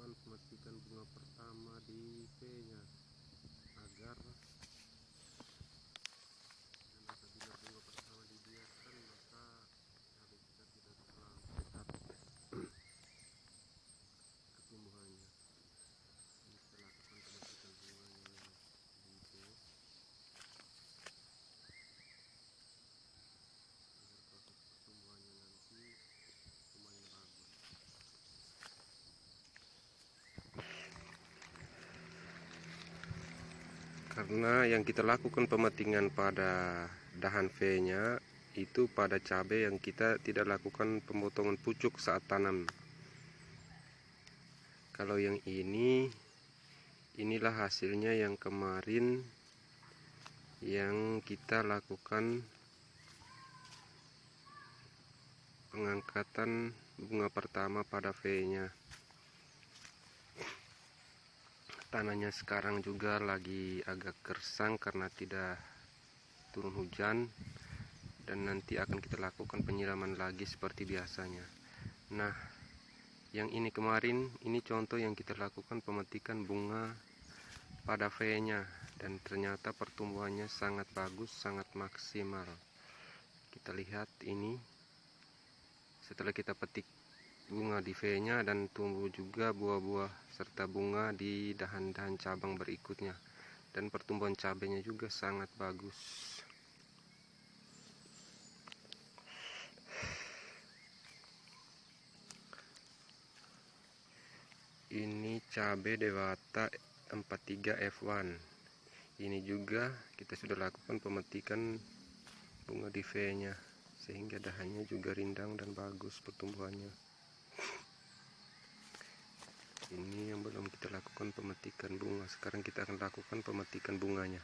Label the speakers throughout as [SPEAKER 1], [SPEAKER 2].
[SPEAKER 1] lakukan pemetikan bunga pertama di V-nya agar dan apabila bunga pertama dibiarkan maka cabai kita tidak terlalu sehat pertumbuhannya. Ini kita lakukan pemetikan bunganya di V agar proses pertumbuhannya nanti lumayan bagus. Karena yang kita lakukan pemetikan pada dahan V-nya itu pada cabai yang kita tidak lakukan pemotongan pucuk saat tanam. Kalau yang inilah hasilnya yang kemarin yang kita lakukan pengangkatan bunga pertama pada V-nya. Tanahnya sekarang juga lagi agak gersang karena tidak turun hujan, dan nanti akan kita lakukan penyiraman lagi seperti biasanya. Nah, yang ini kemarin ini contoh yang kita lakukan pemetikan bunga pada V-nya, dan ternyata pertumbuhannya sangat bagus, sangat maksimal. Kita lihat ini setelah kita petik bunga di V-nya dan tumbuh juga buah-buah serta bunga di dahan-dahan cabang berikutnya, dan pertumbuhan cabenya juga sangat bagus. Ini cabai Dewata 43 F1. Ini juga kita sudah lakukan pemetikan bunga di V-nya sehingga dahannya juga rindang dan bagus pertumbuhannya. Ini yang belum kita lakukan pemetikan bunga. Sekarang kita akan lakukan pemetikan bunganya.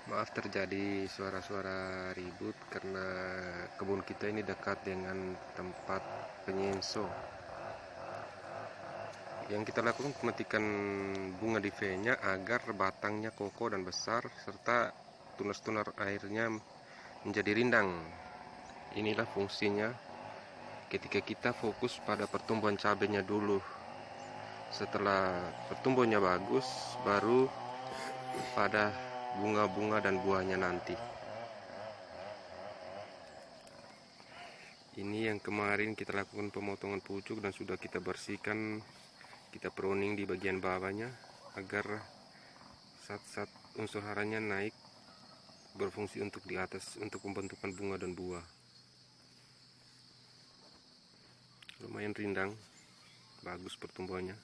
[SPEAKER 1] Maaf terjadi suara-suara ribut karena kebun kita ini dekat dengan tempat penyenso. Yang kita lakukan pemetikan bunga di V-nya agar batangnya kokoh dan besar serta tunas-tunas airnya menjadi rindang. Inilah fungsinya ketika kita fokus pada pertumbuhan cabenya dulu. Setelah pertumbuhannya bagus, baru pada bunga-bunga dan buahnya nanti. Ini yang kemarin kita lakukan pemotongan pucuk dan sudah kita bersihkan, kita pruning di bagian bawahnya agar zat-zat unsur haranya naik, berfungsi untuk di atas untuk pembentukan bunga dan buah. Lumayan rindang, bagus pertumbuhannya.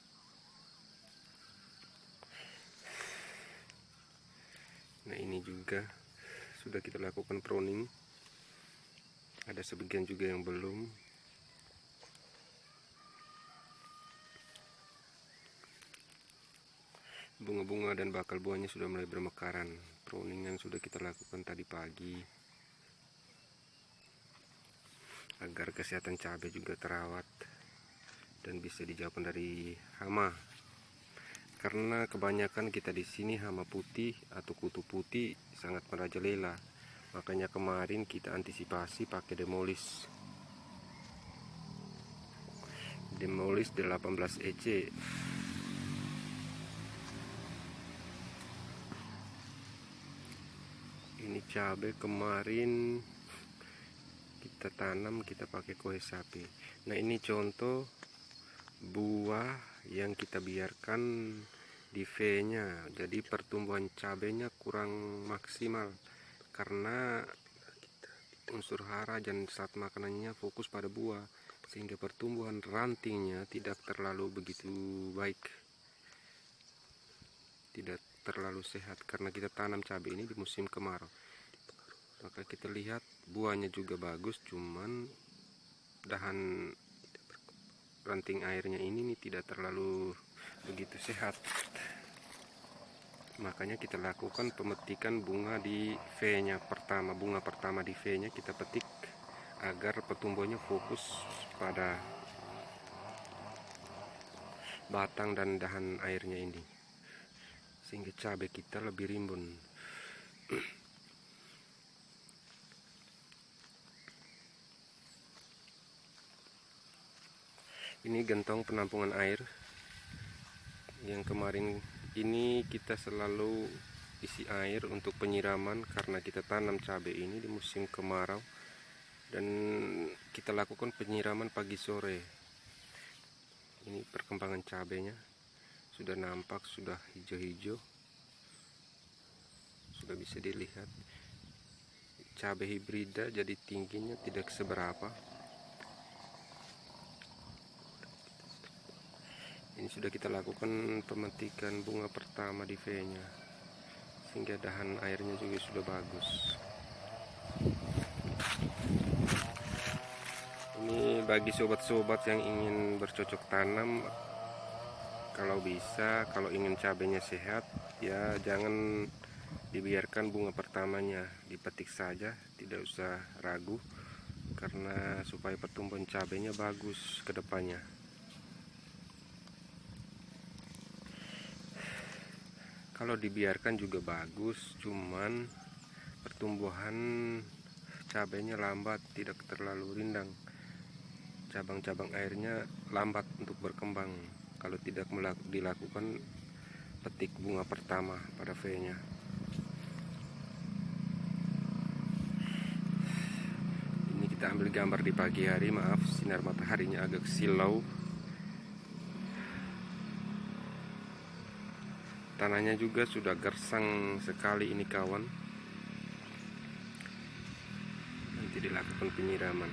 [SPEAKER 1] Nah, ini juga sudah kita lakukan pruning. Ada sebagian juga yang belum. Bunga-bunga dan bakal buahnya sudah mulai bermekaran. Pruningan sudah kita lakukan tadi pagi agar kesehatan cabai juga terawat dan bisa dijauhkan dari hama. Karena kebanyakan kita di sini hama putih atau kutu putih sangat merajalela. Makanya kemarin kita antisipasi pakai Demolis 18 EC. Ini cabai kemarin kita tanam, kita pakai kohe sapi. Nah, ini contoh buah yang kita biarkan di V-nya. Jadi pertumbuhan cabenya kurang maksimal karena unsur hara dan zat makanannya fokus pada buah, sehingga pertumbuhan rantingnya tidak terlalu begitu baik, tidak terlalu sehat karena kita tanam cabai ini di musim kemarau. Maka kita lihat buahnya juga bagus, cuman dahan ranting airnya ini tidak terlalu begitu sehat. Makanya kita lakukan pemetikan bunga di V-nya pertama. Bunga pertama di V-nya kita petik agar pertumbuhannya fokus pada batang dan dahan airnya ini, sehingga cabai kita lebih rimbun. Ini gentong penampungan air yang kemarin ini kita selalu isi air untuk penyiraman karena kita tanam cabai ini di musim kemarau, dan kita lakukan penyiraman pagi sore. Ini perkembangan cabainya sudah nampak, sudah hijau-hijau, sudah bisa dilihat. Cabai hibrida jadi tingginya tidak seberapa. Ini sudah kita lakukan pemetikan bunga pertama di V-nya, sehingga dahan airnya juga sudah bagus. Ini bagi sobat-sobat yang ingin bercocok tanam, kalau bisa, kalau ingin cabainya sehat, ya jangan dibiarkan bunga pertamanya, dipetik saja, tidak usah ragu, karena supaya pertumbuhan cabainya bagus ke depannya. Kalau dibiarkan juga bagus, cuman pertumbuhan cabainya lambat, tidak terlalu rindang. Cabang-cabang airnya lambat untuk berkembang kalau tidak dilakukan petik bunga pertama pada V-nya. Ini kita ambil gambar di pagi hari, maaf sinar mataharinya agak silau. Tanahnya juga sudah gersang sekali ini kawan. Nanti dilakukan penyiraman.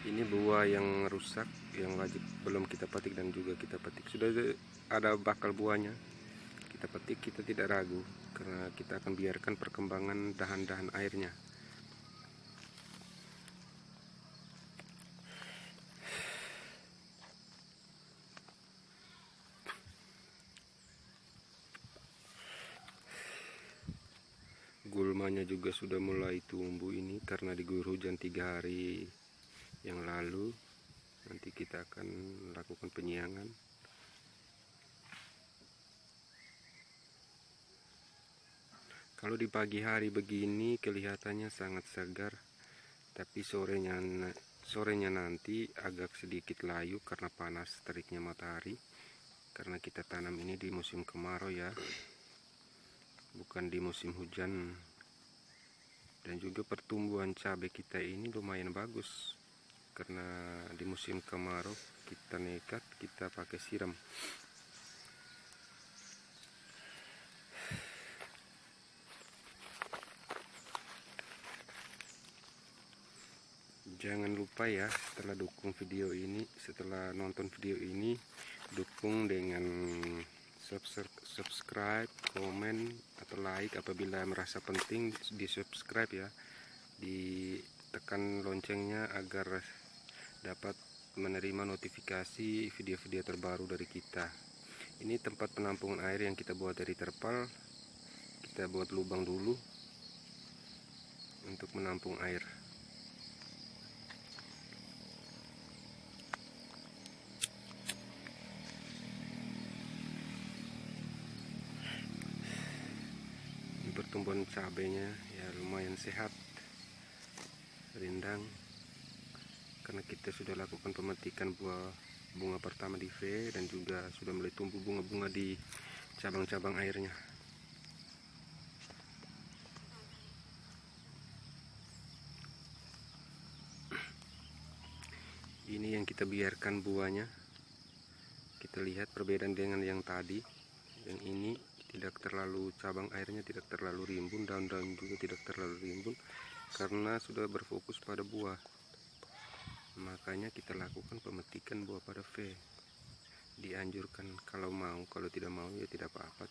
[SPEAKER 1] Ini buah yang rusak, yang wajib belum kita petik dan juga kita petik. Sudah ada bakal buahnya, kita petik, kita tidak ragu karena kita akan biarkan perkembangan dahan-dahan airnya. Gulmanya juga sudah mulai tumbuh ini karena diguyur hujan 3 hari yang lalu. Nanti kita akan lakukan penyiangan. Kalau di pagi hari begini kelihatannya sangat segar, tapi sorenya nanti agak sedikit layu karena panas teriknya matahari, karena kita tanam ini di musim kemarau ya, bukan di musim hujan. Dan juga pertumbuhan cabai kita ini lumayan bagus karena di musim kemarau kita nekat, kita pakai siram. Jangan lupa ya, setelah nonton video ini, dukung dengan subscribe, komen, atau like. Apabila merasa penting di subscribe ya, ditekan loncengnya agar dapat menerima notifikasi video-video terbaru dari kita. Ini tempat penampungan air yang kita buat dari terpal. Kita buat lubang dulu untuk menampung air. Pertumbuhan cabainya ya lumayan sehat, rindang, karena kita sudah lakukan pemetikan bunga pertama di V, dan juga sudah mulai tumbuh bunga-bunga di cabang-cabang airnya. Ini yang kita biarkan buahnya. Kita lihat perbedaan dengan yang tadi. Yang ini tidak terlalu, cabang airnya tidak terlalu rimbun, daun-daun juga tidak terlalu rimbun karena sudah berfokus pada buah. Makanya kita lakukan pemetikan buah pada V. Dianjurkan kalau mau, kalau tidak mau ya tidak apa-apa.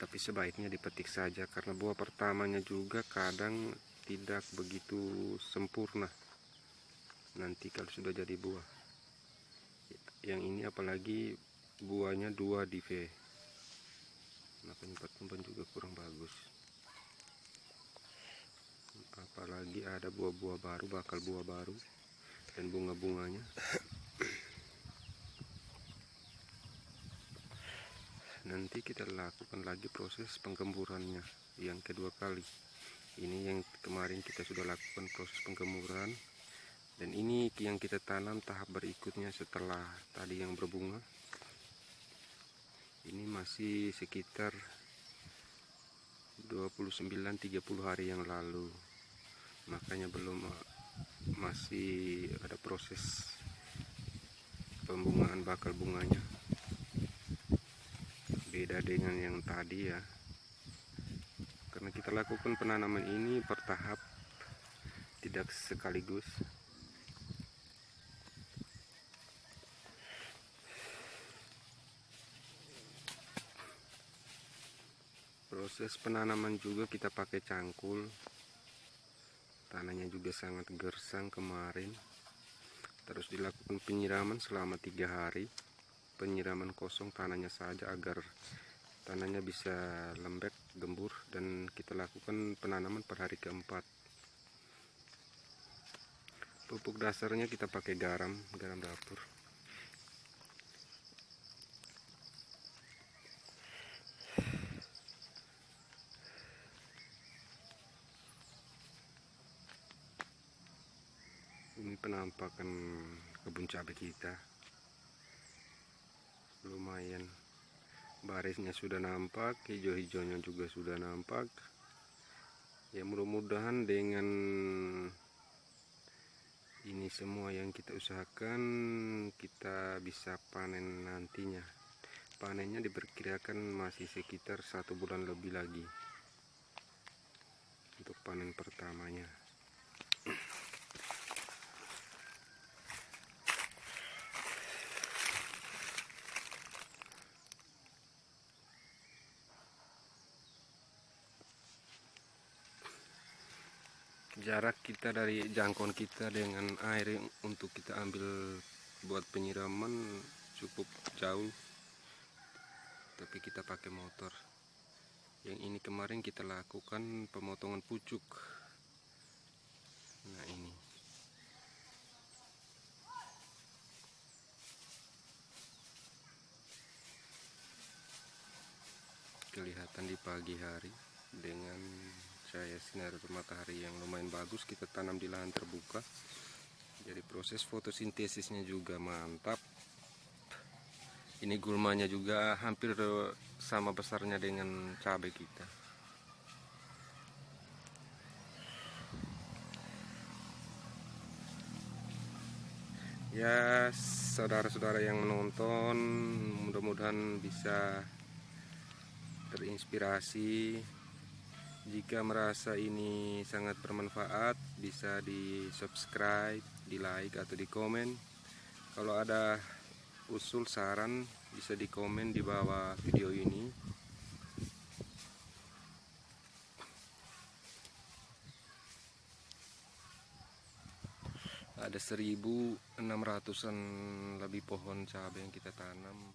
[SPEAKER 1] Tapi sebaiknya dipetik saja karena buah pertamanya juga kadang tidak begitu sempurna nanti kalau sudah jadi buah. Yang ini apalagi buahnya 2 di V, makanya pertumbuhan juga kurang bagus. Apalagi ada buah-buah baru, bakal buah baru, dan bunga-bunganya. Nanti kita lakukan lagi proses penggemburannya yang kedua kali. Ini yang kemarin kita sudah lakukan proses penggemburan, Dan ini yang kita tanam tahap berikutnya setelah tadi yang berbunga. Ini masih sekitar 29-30 hari yang lalu, makanya masih ada proses pembungaan bakal bunganya. Beda dengan yang tadi ya, karena kita lakukan penanaman ini bertahap, tidak sekaligus. Proses penanaman juga kita pakai cangkul. Tanahnya juga sangat gersang kemarin. Terus dilakukan penyiraman selama 3 hari. Penyiraman kosong tanahnya saja agar tanahnya bisa lembek, gembur, dan kita lakukan penanaman per hari keempat. Pupuk dasarnya kita pakai garam dapur. Ini penampakan kebun cabai kita. Lumayan, barisnya sudah nampak, hijau-hijaunya juga sudah nampak. Ya mudah-mudahan dengan ini semua yang kita usahakan, kita bisa panen nantinya. Panennya diperkirakan masih sekitar 1 bulan lebih lagi untuk panen pertamanya. Jarak kita dari jangkauan kita dengan air untuk kita ambil buat penyiraman cukup jauh, tapi kita pakai motor. Yang ini kemarin kita lakukan pemotongan pucuk. Nah ini kelihatan di pagi hari dengan cahaya sinar matahari yang lumayan bagus. Kita tanam di lahan terbuka, jadi proses fotosintesisnya juga mantap. Ini gulmanya juga hampir sama besarnya dengan cabai kita. Ya, saudara-saudara yang menonton, mudah-mudahan bisa terinspirasi. Jika merasa ini sangat bermanfaat, bisa di subscribe, di like, atau di komen. Kalau ada usul saran, bisa di komen di bawah video ini. Ada 1.600-an lebih pohon cabai yang kita tanam.